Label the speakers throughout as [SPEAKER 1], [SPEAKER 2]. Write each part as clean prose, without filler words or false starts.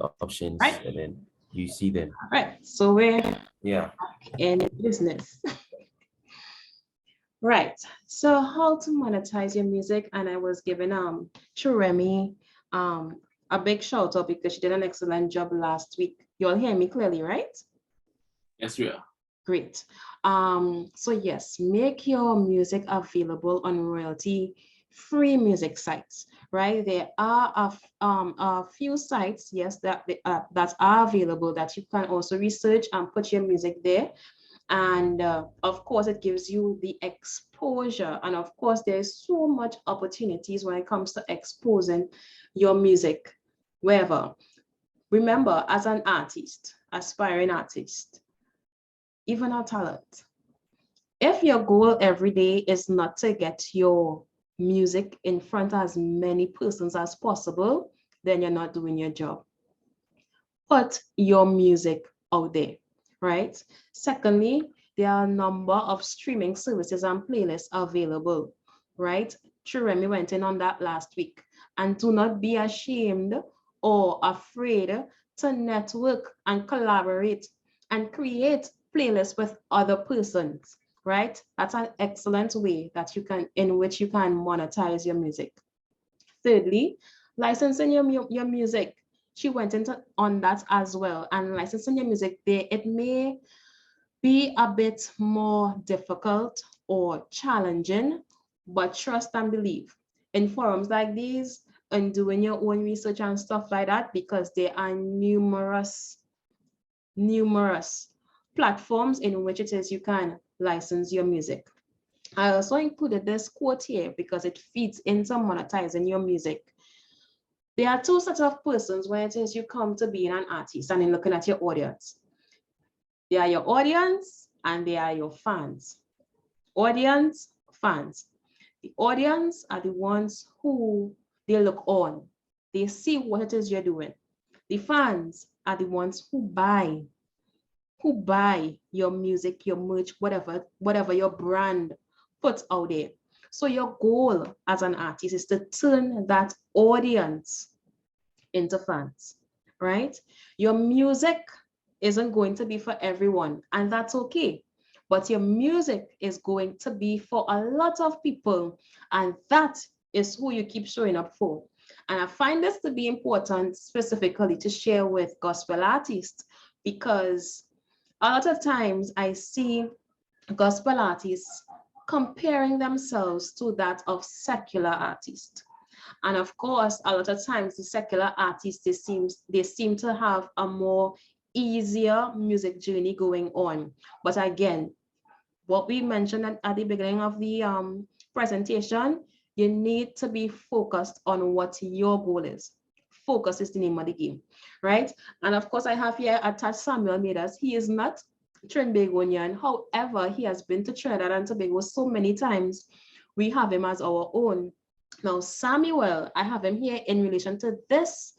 [SPEAKER 1] options,
[SPEAKER 2] right?
[SPEAKER 1] and then you see them.
[SPEAKER 2] All right, so we're
[SPEAKER 1] Yeah.
[SPEAKER 2] in business. Right. So how to monetize your music, and I was giving Churemi a big shout out because she did an excellent job last week. You all hear me clearly, right?
[SPEAKER 3] Yes, we are.
[SPEAKER 2] Great. So yes, make your music available on royalty free music sites, right? There are a few sites, yes, that are available that you can also research and put your music there. And of course, it gives you the exposure. And of course, there's so much opportunities when it comes to exposing your music wherever. Remember, as an artist, aspiring artist, even a talent, if your goal every day is not to get your music in front of as many persons as possible, then you're not doing your job. Put your music out there, right? Secondly, there are a number of streaming services and playlists available, right? Remy went in on that last week. And do not be ashamed or afraid to network and collaborate and create playlists with other persons, right? That's an excellent way that you can, in which you can monetize your music. Thirdly, licensing your music. She went into on that as well. And licensing your music there, it may be a bit more difficult or challenging, but trust and believe in forums like these and doing your own research and stuff like that, because there are numerous platforms in which it is you can license your music. I also included this quote here because it feeds into monetizing your music. There are two sets of persons when it is you come to being an artist and in looking at your audience. They are your audience and they are your fans. Audience, fans. The audience are the ones who they look on. They see what it is you're doing. The fans are the ones who buy your music, your merch, whatever your brand puts out there. So your goal as an artist is to turn that audience into fans, right? Your music isn't going to be for everyone, and that's okay. But your music is going to be for a lot of people, and that is who you keep showing up for. And I find this to be important specifically to share with gospel artists, because a lot of times I see gospel artists comparing themselves to that of secular artists. And of course, a lot of times the secular artists, they seem to have a more easier music journey going on. But again, what we mentioned at the beginning of the presentation, you need to be focused on what your goal is. Focus is the name of the game, right? And of course, I have here attached Samuel Medas. He is not Trinbagonian. However, he has been to Trinidad and Tobago so many times. We have him as our own. Now, Samuel, I have him here in relation to this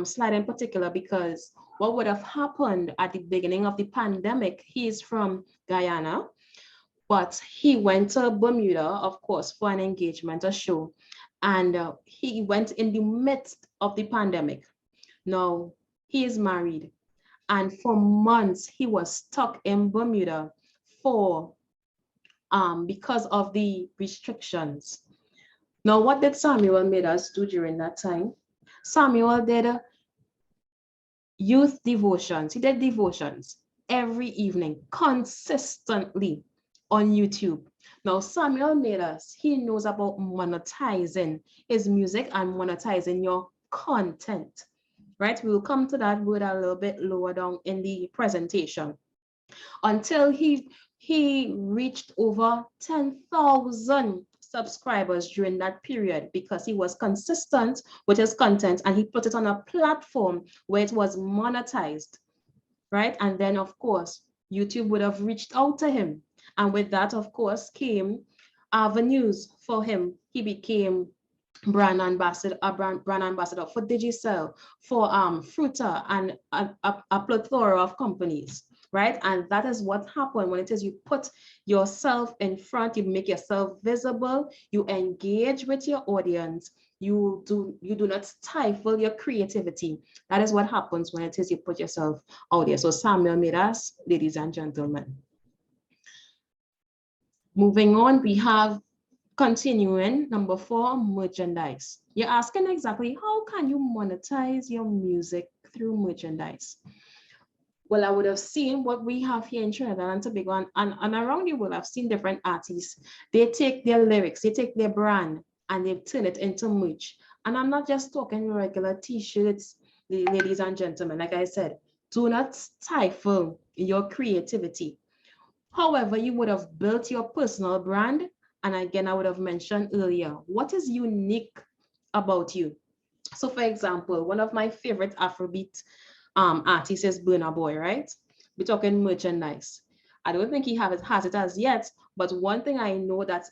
[SPEAKER 2] slide in particular, because what would have happened at the beginning of the pandemic, he is from Guyana, but he went to Bermuda, of course, for an engagement, a show, and he went in the midst of the pandemic. Now, he is married, and for months, he was stuck in Bermuda for because of the restrictions. Now, what did Samuel made us do during that time? Samuel did youth devotions. He did devotions every evening, consistently on YouTube. Now, Samuel made us, he knows about monetizing his music and monetizing your content, right? We will come to that word a little bit lower down in the presentation. Until he reached over 10,000 subscribers during that period, because he was consistent with his content and he put it on a platform where it was monetized, right? And then, of course, YouTube would have reached out to him. And with that, of course, came avenues for him. He became brand ambassador for Digicel, for Fruta, and a plethora of companies, right? And that is what happened when it is you put yourself in front, you make yourself visible, you engage with your audience, You do not stifle your creativity. That is what happens when it is you put yourself out there. So Samuel made us, ladies and gentlemen. Moving on, we have continuing number 4, merchandise. You're asking exactly how can you monetize your music through merchandise? Well, I would have seen what we have here in Trinidad and Tobago and around the world. I've seen different artists. They take their lyrics, they take their brand, and they turn it into merch. And I'm not just talking regular t-shirts, ladies and gentlemen. Like I said, do not stifle your creativity. However, you would have built your personal brand. And again, I would have mentioned earlier, what is unique about you? So for example, one of my favorite Afrobeat artists is Burna Boy, right? We're talking merchandise. I don't think he has it as yet, but one thing I know that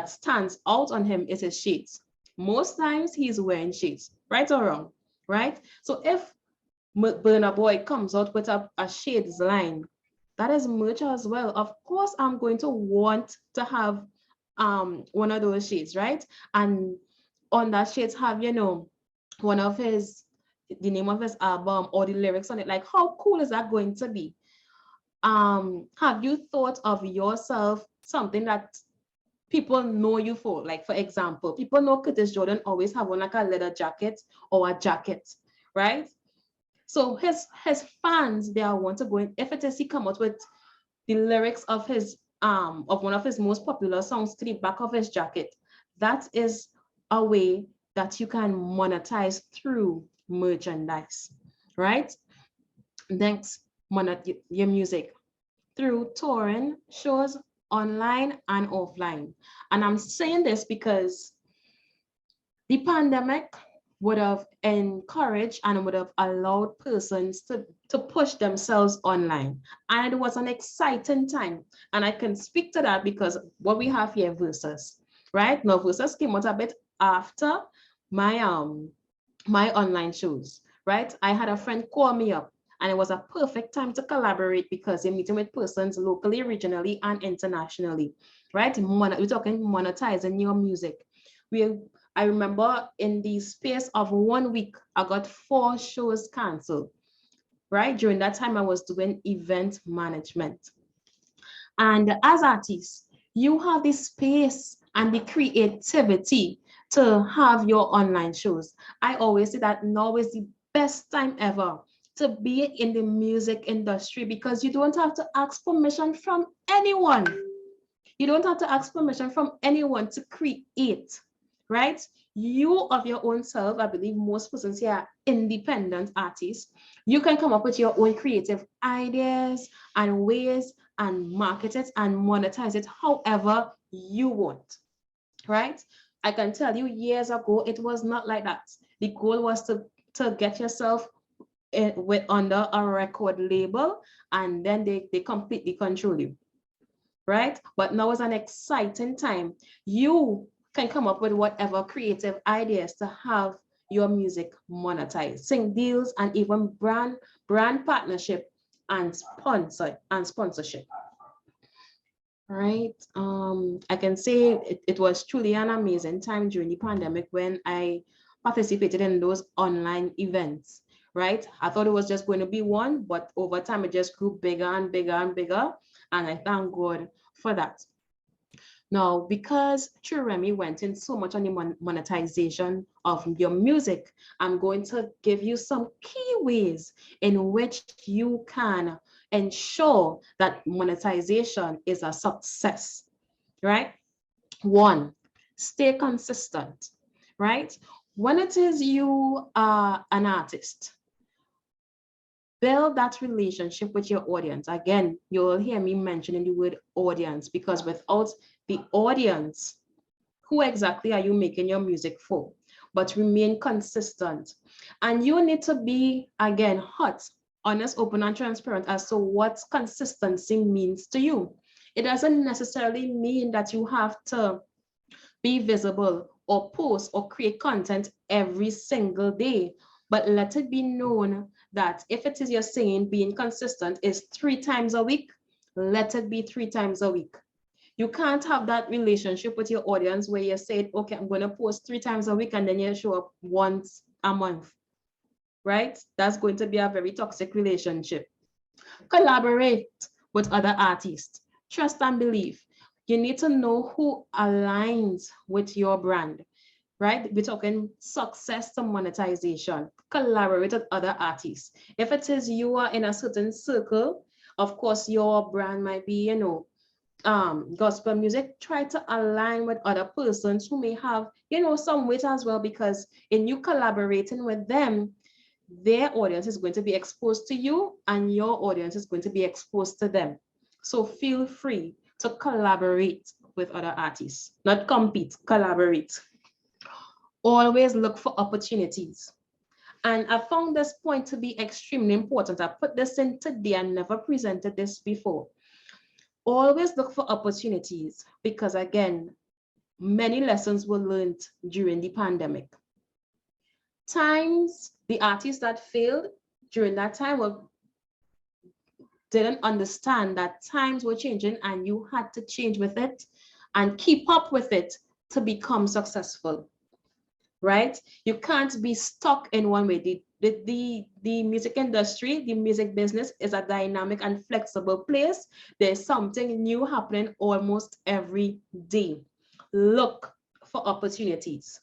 [SPEAKER 2] stands out on him is his shades. Most times he's wearing shades, right or wrong, right? So if Burna Boy comes out with a shades line, that is merch as well. Of course, I'm going to want to have one of those shades, right? And on that shades have, one of the name of his album or the lyrics on it. Like, how cool is that going to be? Have you thought of yourself something that people know you for? Like, for example, people know Curtis Jordan always have on like a leather jacket or a jacket, right? So his fans, they want to go in. If it is he come out with the lyrics of one of his most popular songs to the back of his jacket, that is a way that you can monetize through merchandise, right? Next, your music through touring, shows, online and offline. And I'm saying this because the pandemic would have encouraged and would have allowed persons to push themselves online. And it was an exciting time. And I can speak to that because what we have here, Versus, right? Now, Versus came out a bit after my online shows, right? I had a friend call me up and it was a perfect time to collaborate because you're meeting with persons locally, regionally, and internationally, right? We're talking monetizing your music. I remember in the space of 1 week, I got 4 shows canceled, right? During that time, I was doing event management. And as artists, you have the space and the creativity to have your online shows. I always say that now is the best time ever to be in the music industry because you don't have to ask permission from anyone. You don't have to ask permission from anyone to create, right? You of your own self, I believe most persons here are independent artists. You can come up with your own creative ideas and ways and market it and monetize it however you want, right? I can tell you years ago, it was not like that. The goal was to get yourself under a record label and then they completely control you, right? But now is an exciting time. You can come up with whatever creative ideas to have your music monetized, sing deals, and even brand partnership and sponsorship. Right. I can say it was truly an amazing time during the pandemic when I participated in those online events. Right. I thought it was just going to be one, but over time it just grew bigger and bigger and bigger. And I thank God for that. Now, because Churemi went in so much on the monetization of your music, I'm going to give you some key ways in which you can ensure that monetization is a success, right? 1, stay consistent, right? When it is you are an artist, build that relationship with your audience. Again, you'll hear me mentioning the word audience because without the audience, who exactly are you making your music for? But remain consistent. And you need to be, again, hot, honest, open, and transparent as to what consistency means to you. It doesn't necessarily mean that you have to be visible or post or create content every single day. But let it be known that if it is you're saying being consistent is 3 times a week, let it be 3 times a week. You can't have that relationship with your audience where you say, okay, I'm going to post 3 times a week and then you show up once a month, right? That's going to be a very toxic relationship. Collaborate with other artists. Trust and believe. You need to know who aligns with your brand, right? We're talking success to monetization. Collaborate with other artists. If it is you are in a certain circle, of course, your brand might be, gospel music. Try to align with other persons who may have, some weight as well, because in you collaborating with them, their audience is going to be exposed to you and your audience is going to be exposed to them. So feel free to collaborate with other artists, not compete, collaborate. Always look for opportunities. And I found this point to be extremely important. I put this in today. I never presented this before. Always look for opportunities because, again, many lessons were learned during the pandemic. Times, the artists that failed during that time didn't understand that times were changing and you had to change with it and keep up with it to become successful, right? You can't be stuck in one way. The music industry, the music business is a dynamic and flexible place. There's something new happening almost every day. Look for opportunities,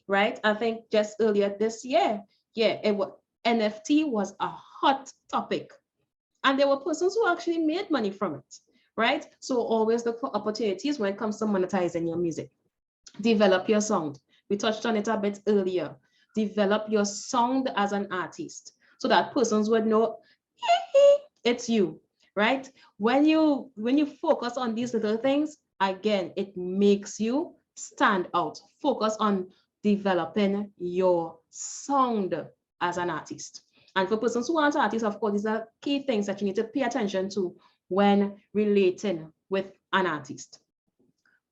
[SPEAKER 2] right? I think just earlier this year, NFT was a hot topic. And there were persons who actually made money from it, right? So always look for opportunities when it comes to monetizing your music. Develop your sound. We touched on it a bit earlier. Develop your sound as an artist so that persons would know it's you, right? When you focus on these little things, again, it makes you stand out. Focus on developing your sound as an artist. And for persons who aren't artists, of course, these are key things that you need to pay attention to when relating with an artist.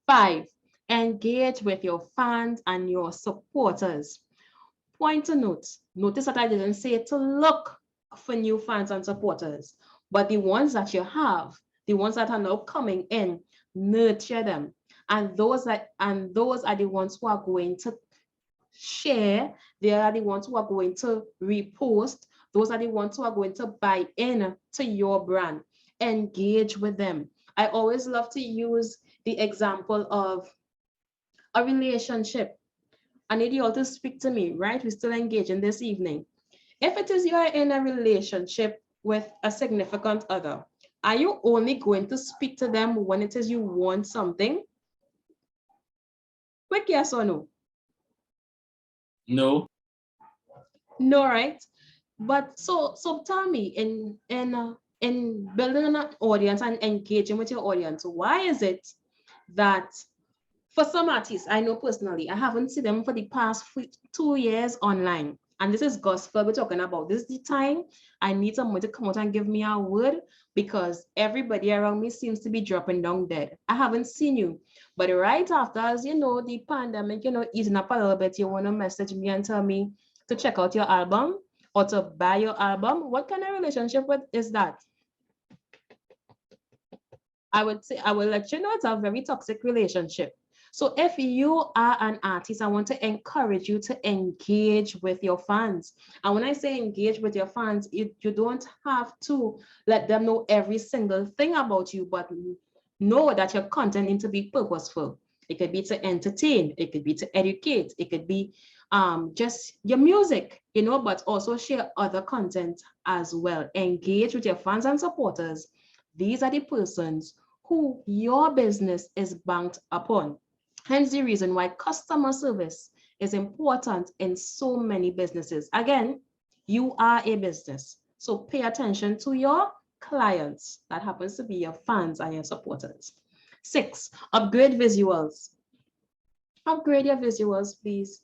[SPEAKER 2] 5, engage with your fans and your supporters. Point to note, notice that I didn't say to look for new fans and supporters, but the ones that you have, the ones that are now coming in, nurture them. And those are the ones who are going to share. They are the ones who are going to repost. Those are the ones who are going to buy in to your brand. Engage with them. I always love to use the example of a relationship. I need you all to speak to me, right? We're still engaging this evening. If it is you are in a relationship with a significant other, are you only going to speak to them when it is you want something? Quick yes or no?
[SPEAKER 3] No.
[SPEAKER 2] No, right? But so tell me, in building an audience and engaging with your audience, why is it that for some artists, I know personally, I haven't seen them for the past 2 years online. And this is gospel we're talking about. This is the time I need someone to come out and give me a word because everybody around me seems to be dropping down dead. I haven't seen you. But right after, as you know, the pandemic, easing up a little bit, you want to message me and tell me to check out your album or to buy your album. What kind of relationship is that? I would say, I will let you know it's a very toxic relationship. So if you are an artist, I want to encourage you to engage with your fans. And when I say engage with your fans, you don't have to let them know every single thing about you, but know that your content needs to be purposeful. It could be to entertain, it could be to educate, it could be just your music, but also share other content as well. Engage with your fans and supporters. These are the persons who your business is banked upon. Hence the reason why customer service is important in so many businesses. Again, you are a business, so pay attention to your clients. That happens to be your fans and your supporters. 6, upgrade visuals. Upgrade your visuals, please.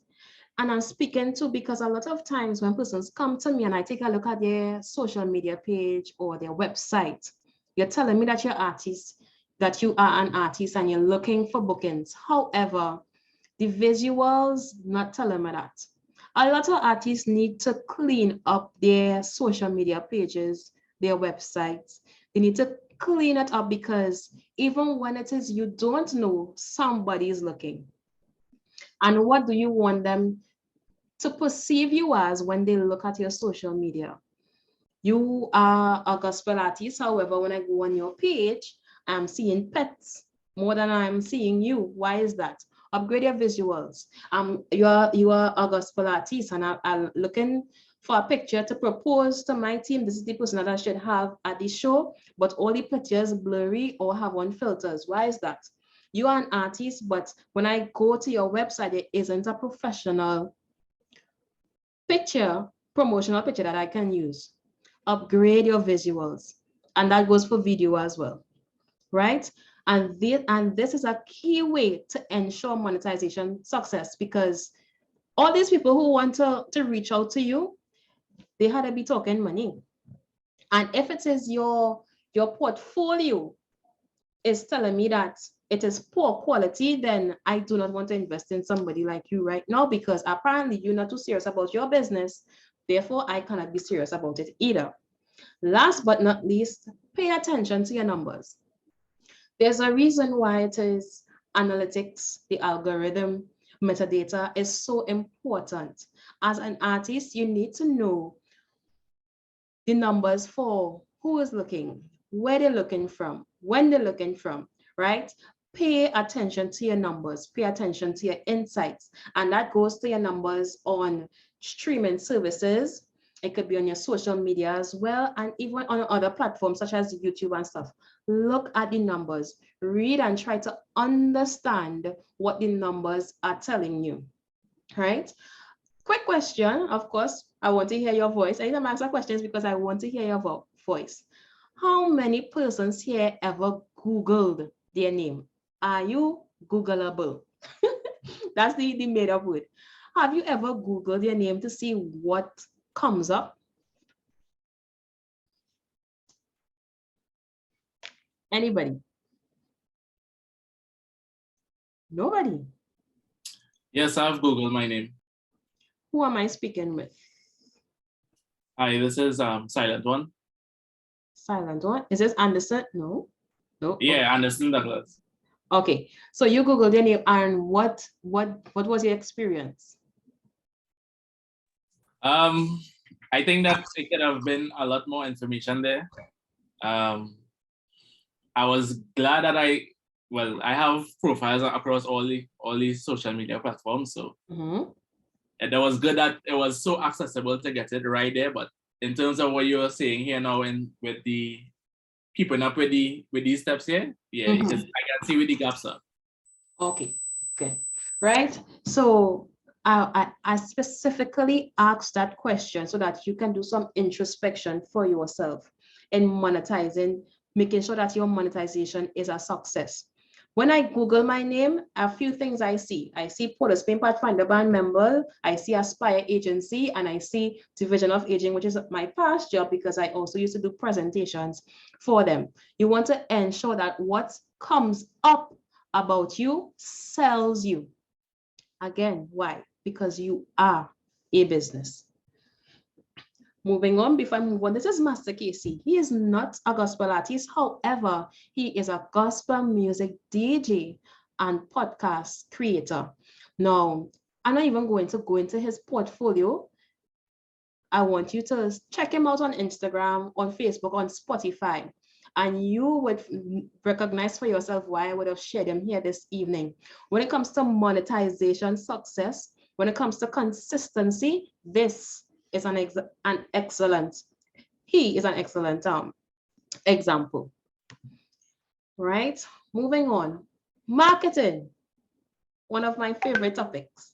[SPEAKER 2] And I'm speaking to because a lot of times when persons come to me and I take a look at their social media page or their website, you're telling me that you're artist, that you are an artist and you're looking for bookings. However, the visuals not telling me that. A lot of artists need to clean up their social media pages, their websites. They need to clean it up, because even when it is you don't know, somebody is looking. And what do you want them to perceive you as when they look at your social media? You are a gospel artist. However, when I go on your page, I'm seeing pets more than I'm seeing you. Why is that? Upgrade your visuals. You are a gospel artist, and I'm looking for a picture to propose to my team. This is the person that I should have at the show, but all the pictures blurry or have on filters. Why is that? You are an artist, but when I go to your website, it isn't a professional picture, promotional picture that I can use. Upgrade your visuals, and that goes for video as well, right? And this is a key way to ensure monetization success, because all these people who want to reach out to you, they had to be talking money. And if it is your portfolio is telling me that it is poor quality, then I do not want to invest in somebody like you right now, because apparently you're not too serious about your business. Therefore, I cannot be serious about it either. Last but not least, pay attention to your numbers. There's a reason why it is analytics, the algorithm, metadata is so important. As an artist, you need to know the numbers for who is looking, where they're looking from, when they're looking from, right? Pay attention to your numbers, pay attention to your insights. And that goes to your numbers on streaming services. It could be on your social media as well, and even on other platforms such as YouTube and stuff. Look at the numbers, read and try to understand what the numbers are telling you, right? Quick question, of course, I want to hear your voice. I need to questions because I want to hear your voice. How many persons here ever Googled their name? Are you Googleable? That's the made up word. Have you ever Googled your name to see what comes up? Anybody? Nobody.
[SPEAKER 3] Yes, I've Googled my name.
[SPEAKER 2] Who am I speaking with?
[SPEAKER 3] Hi, this is Silent One.
[SPEAKER 2] Silent one. Is this Anderson? No. No.
[SPEAKER 3] Yeah,
[SPEAKER 2] Okay.
[SPEAKER 3] Anderson Douglas.
[SPEAKER 2] Okay. So you Googled your name, and what was your experience?
[SPEAKER 3] I think that it could have been a lot more information there. I was glad that I have profiles across all the social media platforms, so that was good that it was so accessible to get it right there. But in terms of what you're saying here now, and with the keeping up with these steps here, yeah, I can see with the gaps up.
[SPEAKER 2] Okay, good. Right. So I specifically asked that question so that you can do some introspection for yourself in monetizing, making sure that your monetization is a success. When I Google my name, a few things I see. I see Porter Spain Pathfinder Band member, I see Aspire Agency, and I see Division of Aging, which is my past job because I also used to do presentations for them. You want to ensure that what comes up about you sells you. Again, why? Because you are a business. Moving on, before I move on, this is Master Casey. He is not a gospel artist. However, he is a gospel music DJ and podcast creator. Now, I'm not even going to go into his portfolio. I want you to check him out on Instagram, on Facebook, on Spotify, and you would recognize for yourself why I would have shared him here this evening. When it comes to monetization success, when it comes to consistency, this is an excellent example, right? Moving on, marketing, one of my favorite topics,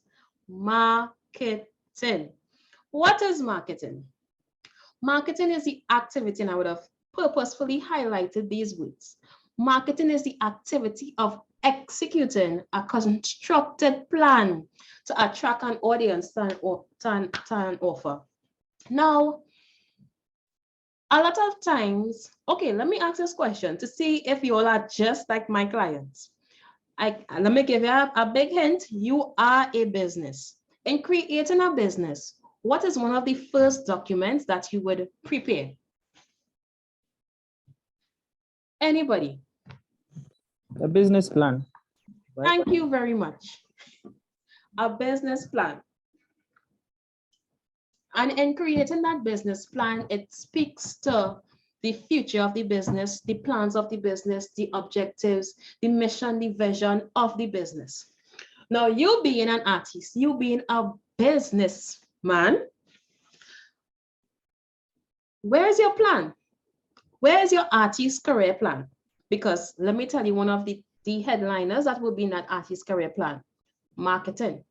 [SPEAKER 2] marketing. What is marketing? Marketing is the activity, and I would have purposefully highlighted these words. Marketing is the activity of executing a constructed plan to attract an audience to an offer. Now, a lot of times, okay, let me ask this question to see if you all are just like my clients. Let me give you a big hint. You are a business. In creating a business, what is one of the first documents that you would prepare? Anybody?
[SPEAKER 1] A business plan. Right?
[SPEAKER 2] Thank you very much. A business plan. And in creating that business plan, it speaks to the future of the business, the plans of the business, the objectives, the mission, the vision of the business. Now, you being an artist, you being a businessman, where's your plan? Where's your artist career plan? Because let me tell you, one of the headliners that will be in that artist career plan, marketing,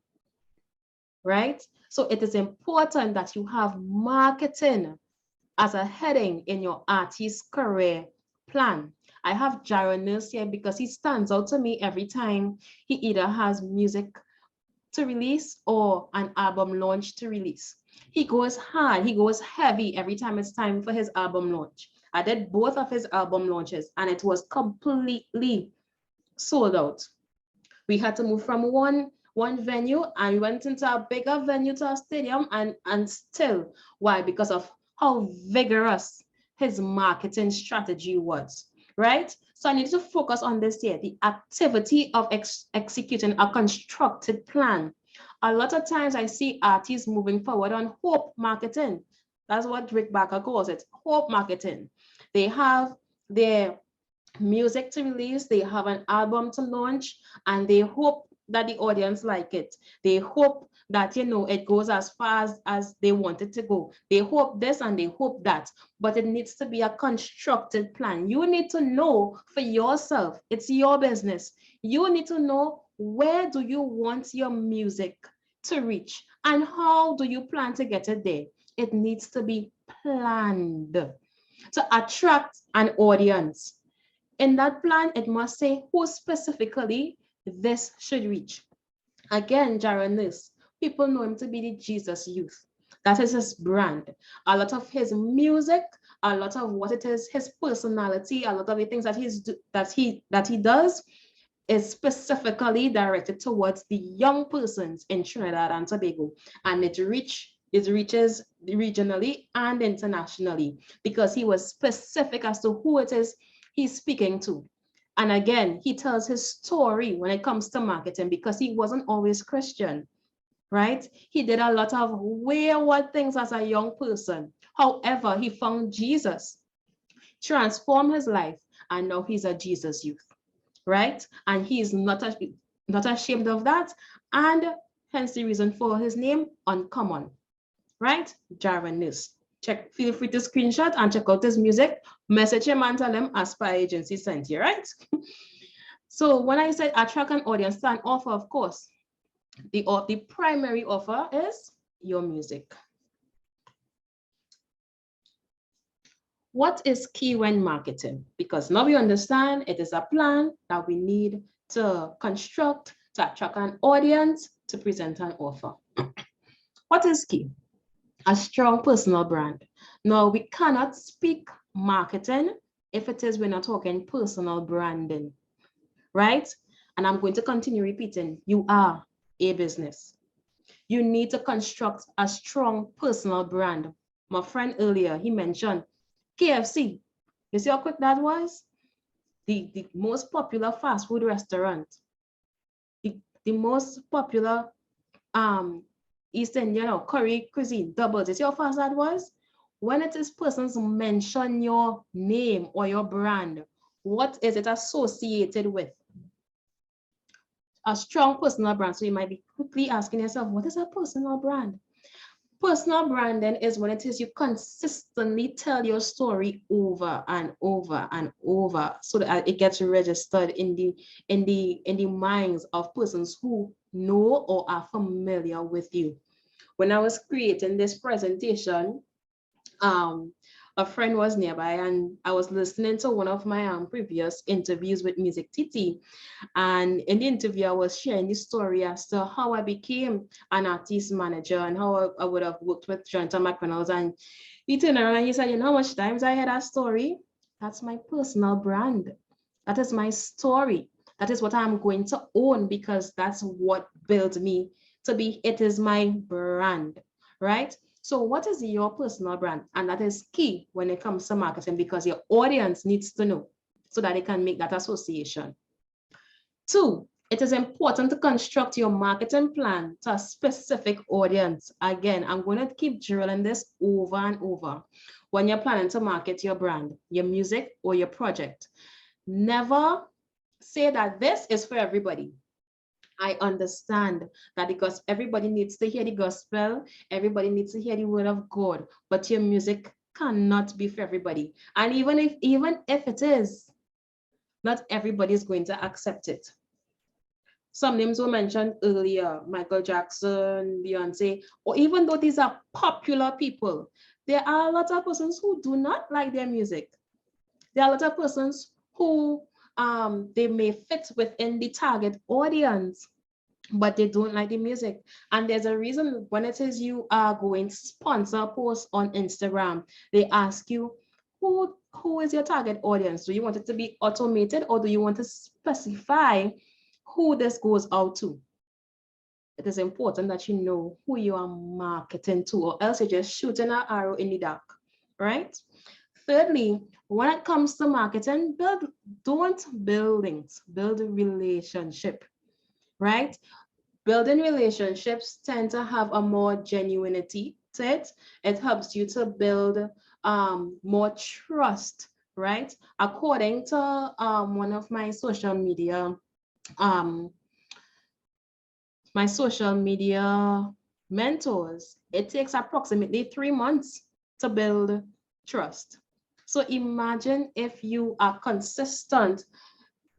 [SPEAKER 2] right? So it is important that you have marketing as a heading in your artist career plan. I have Jaronus here because he stands out to me every time he either has music to release or an album launch to release. He goes hard, he goes heavy every time it's time for his album launch. I did both of his album launches and it was completely sold out. We had to move from one venue and we went into a bigger venue to a stadium and still, why? Because of how vigorous his marketing strategy was, right? So I need to focus on this here, the activity of executing a constructed plan. A lot of times I see artists moving forward on hope marketing. That's what Rick Barker calls it, hope marketing. They have their music to release, they have an album to launch, and they hope that the audience like it. They hope that, you know, it goes as far as they want it to go. They hope this and they hope that, but it needs to be a constructed plan. You need to know for yourself, it's your business. You need to know, where do you want your music to reach and how do you plan to get it there? It needs to be planned to attract an audience. In that plan, it must say who specifically this should reach. Again, Jaronus, people know him to be the Jesus Youth. That is his brand. A lot of his music, a lot of what it is, his personality, a lot of the things that he does is specifically directed towards the young persons in Trinidad and Tobago, and it reaches regionally and internationally because he was specific as to who it is he's speaking to. And again, he tells his story when it comes to marketing because he wasn't always Christian, right? He did a lot of wayward things as a young person. However, he found Jesus, transformed his life, and now he's a Jesus youth, right? And he's not ashamed of that. And hence the reason for his name, Uncommon, right? Jaronus. Feel free to screenshot and check out his music, message him and tell him Aspire Agency sent you, right? So when I said attract an audience, an offer, of course, the primary offer is your music. What is key when marketing? Because now we understand it is a plan that we need to construct to attract an audience, to present an offer. What is key? A strong personal brand. Now, we cannot speak marketing if it is we're not talking personal branding, right? And I'm going to continue repeating, you are a business. You need to construct a strong personal brand. My friend earlier, he mentioned KFC. You see how quick that was? The most popular fast food restaurant, the most popular East Indian or curry cuisine, doubles. You see how fast that was? When it is persons mention your name or your brand, what is it associated with? A strong personal brand. So you might be quickly asking yourself, what is a personal brand? Personal branding is when it is you consistently tell your story over and over and over so that it gets registered in the minds of persons who know or are familiar with you. When I was creating this presentation, a friend was nearby and I was listening to one of my previous interviews with Music Titi. And in the interview, I was sharing the story as to how I became an artist manager and how I would have worked with Jonathan McReynolds. And he turned around and he said, you know how much times I heard that story? That's my personal brand. That is my story. That is what I'm going to own because that's what built me to be. It is my brand, right? So what is your personal brand? And that is key when it comes to marketing because your audience needs to know. so that they can make that association. 2, it is important to construct your marketing plan to a specific audience. Again, I'm going to keep drilling this over and over. When you're planning to market your brand, your music, or your project, never say that this is for everybody. I understand that because everybody needs to hear the gospel, everybody needs to hear the word of God, but your music cannot be for everybody. And even if it is, not everybody is going to accept it. Some names were mentioned earlier, Michael Jackson, Beyonce, or even though these are popular people, there are a lot of persons who do not like their music. There are a lot of persons who they may fit within the target audience, but they don't like the music. And there's a reason when it is you are going to sponsor posts on Instagram, they ask you, who is your target audience? Do you want it to be automated, or do you want to specify who this goes out to? It is important that you know who you are marketing to, or else you're just shooting an arrow in the dark, right? Thirdly, when it comes to marketing, don't build links, build a relationship, right? Building relationships tend to have a more genuinity to it. It helps you to build more trust, right? According to one of my social media mentors, it takes approximately 3 months to build trust. So imagine if you are consistent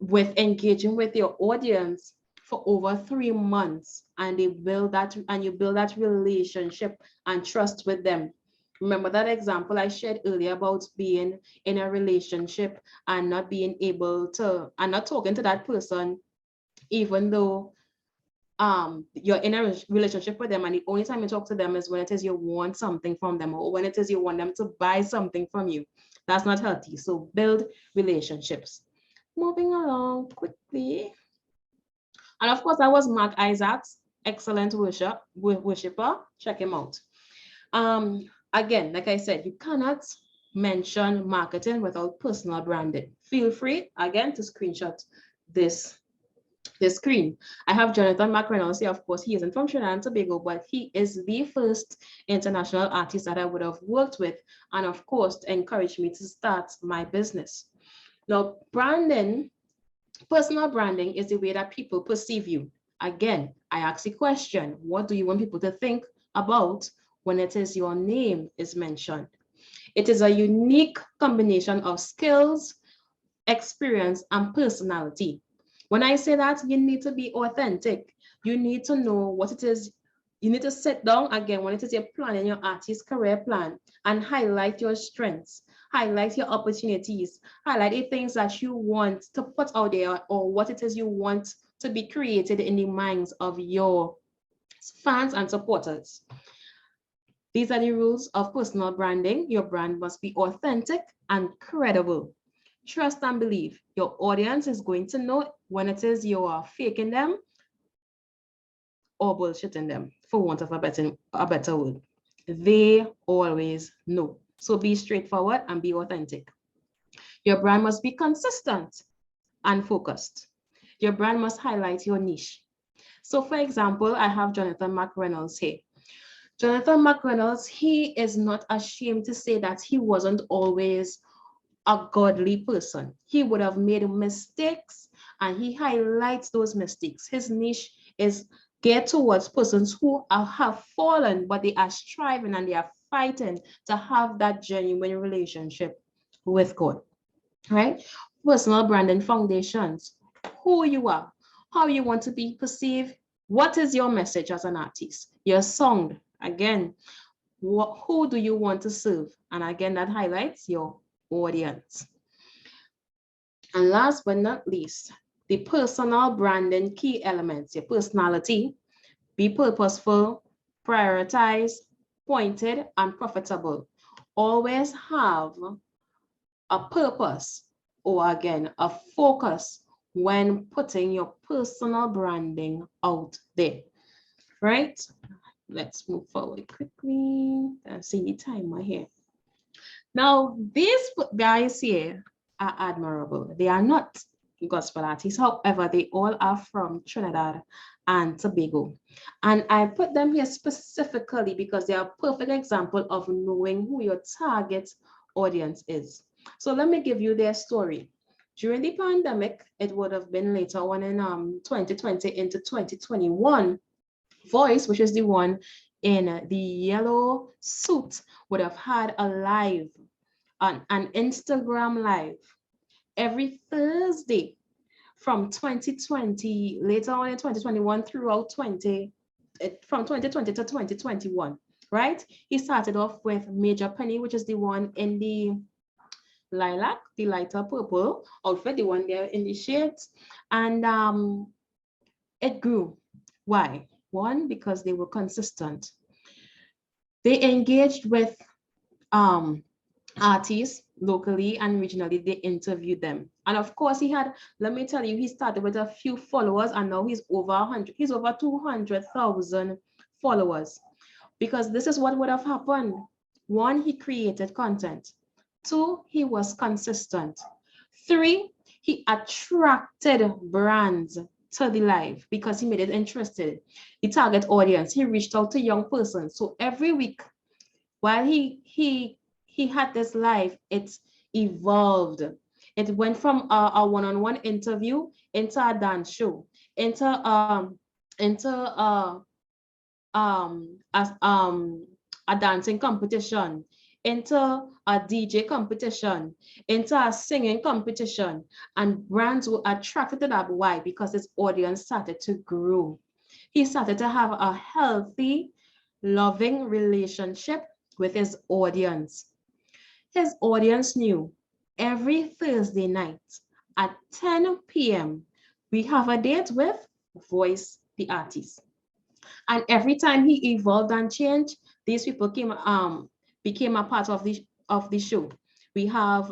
[SPEAKER 2] with engaging with your audience for over 3 months, and you build that relationship and trust with them. Remember that example I shared earlier about being in a relationship and not being able to, and not talking to that person, even though you're in a relationship with them, and the only time you talk to them is when it is you want something from them, or when it is you want them to buy something from you. That's not healthy. So build relationships. Moving along quickly. And of course, that was Mark Isaacs, excellent worshiper. Check him out. Again, like I said, you cannot mention marketing without personal branding. Feel free, again, to screenshot this screen. I have Jonathan McReynolds here. Of course, he isn't from Trinidad and Tobago, but he is the first international artist that I would have worked with, and of course, encouraged me to start my business. Now, branding, personal branding is the way that people perceive you. Again, I ask the question, what do you want people to think about when it is your name is mentioned? It is a unique combination of skills, experience, and personality. When I say that, you need to be authentic. You need to know what it is. You need to sit down again when it is you're planning your artist career plan and highlight your strengths, highlight your opportunities, highlight the things that you want to put out there, or what it is you want to be created in the minds of your fans and supporters. These are the rules of personal branding. Your brand must be authentic and credible. Trust and believe. Your audience is going to know when it is you are faking them or bullshitting them, for want of a better word. They always know. So be straightforward and be authentic. Your brand must be consistent and focused. Your brand must highlight your niche. So for example, I have Jonathan McReynolds here. Jonathan McReynolds, he is not ashamed to say that he wasn't always a godly person. He would have made mistakes, and he highlights those mistakes. His niche is geared towards persons who have fallen, but they are striving and they are fighting to have that genuine relationship with God, right? Personal branding foundations, who you are, how you want to be perceived, what is your message as an artist, your sound, again, who do you want to serve? And again, that highlights your audience. And last but not least, the personal branding key elements, your personality, be purposeful, prioritize, pointed, and profitable. Always have a purpose, or again, a focus when putting your personal branding out there, right? Let's move forward quickly and see the timer here. Now, these guys here, are admirable. They are not gospel artists. However, they all are from Trinidad and Tobago. And I put them here specifically because they are a perfect example of knowing who your target audience is. So let me give you their story. During the pandemic, it would have been later on in 2020 into 2021, Voice, which is the one in the yellow suit, would have had a live, an Instagram live every Thursday from 2020, later on in 2021 throughout from 2020 to 2021, right? He started off with Major Penny, which is the one in the lilac, the lighter purple outfit, the one there in the shades. And it grew. Why? One, because they were consistent. They engaged with artists locally and regionally. They interviewed them, and of course he had, let me tell you, he started with a few followers and now he's over 100, he's over 200,000 followers, because this is what would have happened. One, he created content. Two, he was consistent. Three, he attracted brands to the live because he made it interested. The target audience, he reached out to young persons. So every week while he had this live, it evolved. It went from a one-on-one interview into a dance show, into a dancing competition, into a DJ competition, into a singing competition, and brands were attracted to that. Why? Because his audience started to grow. He started to have a healthy, loving relationship with his audience. His audience knew every Thursday night at 10 p.m. we have a date with Voice the artist. And every time he evolved and changed, these people became a part of the show. We have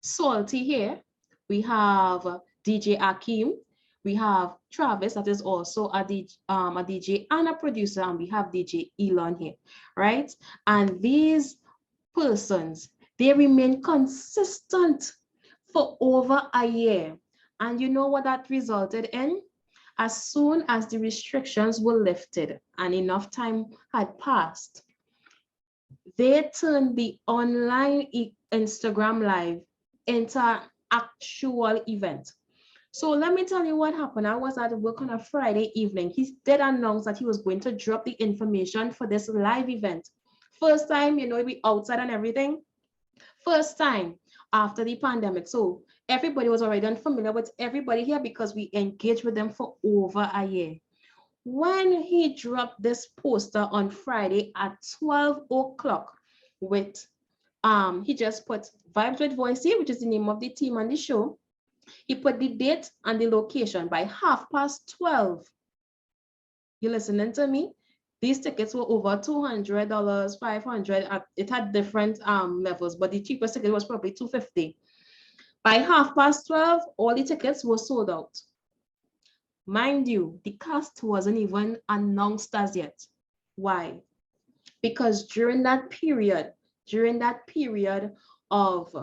[SPEAKER 2] Salty here. We have DJ Akeem. We have Travis, that is also a DJ and a producer, and we have DJ Elon here, right? And these persons, they remain consistent for over a year. And you know what that resulted in? As soon as the restrictions were lifted and enough time had passed, they turned the online Instagram live into an actual event. So let me tell you what happened. I was at work on a Friday evening. He did announce that he was going to drop the information for this live event. First time, you know, we outside and everything. First time after the pandemic. So everybody was already unfamiliar with everybody here because we engaged with them for over a year. When he dropped this poster on Friday at 12 o'clock with, he just put Vibes with Voice here, which is the name of the team on the show. He put the date and the location by 12:30. You listening to me? These tickets were over $200, $500. It had different levels, but the cheapest ticket was probably $250. By 12:30, all the tickets were sold out. Mind you, the cast wasn't even announced as yet. Why? Because during that period of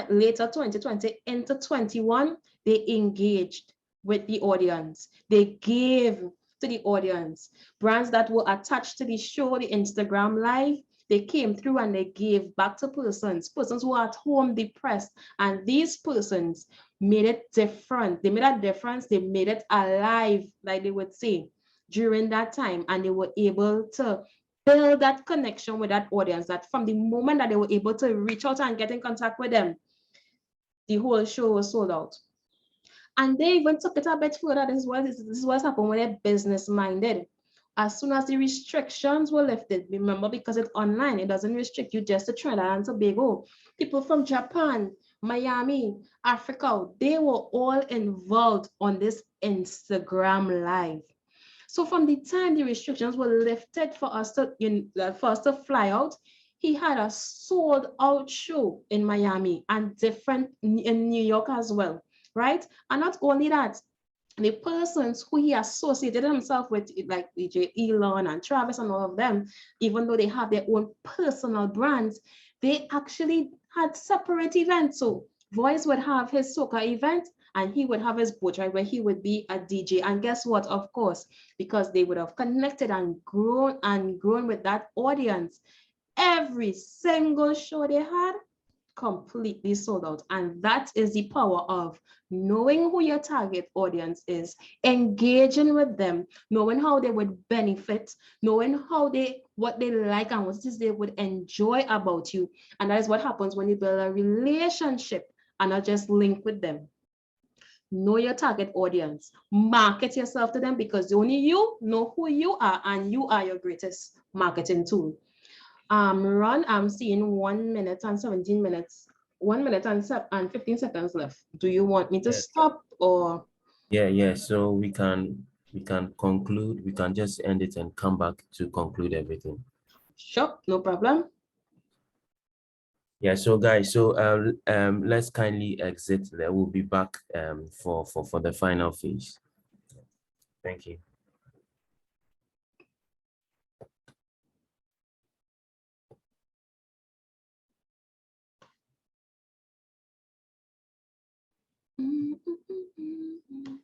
[SPEAKER 2] later 2020 into 21, they engaged with the audience. They gave to the audience. Brands that were attached to the show, the Instagram live, they came through and they gave back to persons who are at home depressed. And these persons made it different. They made a difference. They made it alive, like they would say, during that time. And they were able to build that connection with that audience, that from the moment that they were able to reach out and get in contact with them, the whole show was sold out. And they even took it a bit further. This is what's happened when they're business minded. As soon as the restrictions were lifted, remember, because it's online, it doesn't restrict you just to Trinidad and Tobago. People from Japan, Miami, Africa, they were all involved on this Instagram live. So from the time the restrictions were lifted for us to fly out, he had a sold out show in Miami and different in New York as well, right? And not only that, the persons who he associated himself with, like DJ Elon and Travis and all of them, even though they have their own personal brands, they actually had separate events. So Voice would have his soca event and he would have his boat ride where he would be a DJ. And guess what? Of course, because they would have connected and grown with that audience. Every single show they had completely sold out. And that is the power of knowing who your target audience is, engaging with them, knowing how they would benefit, knowing what they like and what it is they would enjoy about you. And that is what happens when you build a relationship and not just link with them. Know your target audience, market yourself to them, because only you know who you are and you are your greatest marketing tool. Ron, I'm seeing 1 minute and 17 minutes, 1 minute and 15 seconds left. Do you want me to stop or?
[SPEAKER 4] Yeah. So we can conclude. We can just end it and come back to conclude everything.
[SPEAKER 2] Sure, no problem.
[SPEAKER 4] Yeah. So guys, let's kindly exit. There we'll be back for the final phase. Thank you.
[SPEAKER 2] Mm, mm, mm, mm, mm.